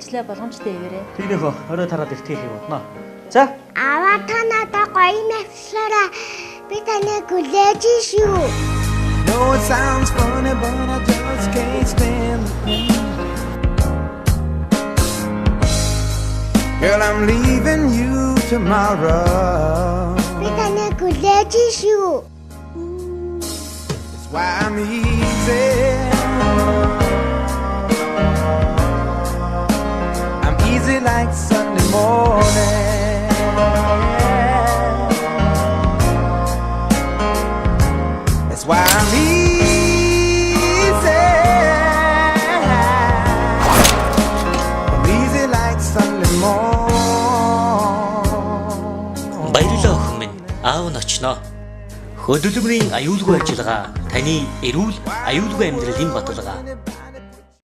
ажлаа болгоомжтой хэвээрээ. Тийнийхөө орой тараад иртгэх юм бодно. За. Аваа та надад гоё мэвчлээрээ би таныг хүлээж шүү. No, it sounds funny, but I just can't stand the pain. Girl, I'm leaving you tomorrow. Би таныг хүлээж шүү. That's why I'm easy. I'm easy like Sunday morning. That's why I'm easy. I'm easy like Sunday morning. Баярлалаа охин минь. Аав нь очноо. Хөдөлмөрийн аюулгүй ажиллагаа таны эрүүл аюулгүй амьдралын баталгаа.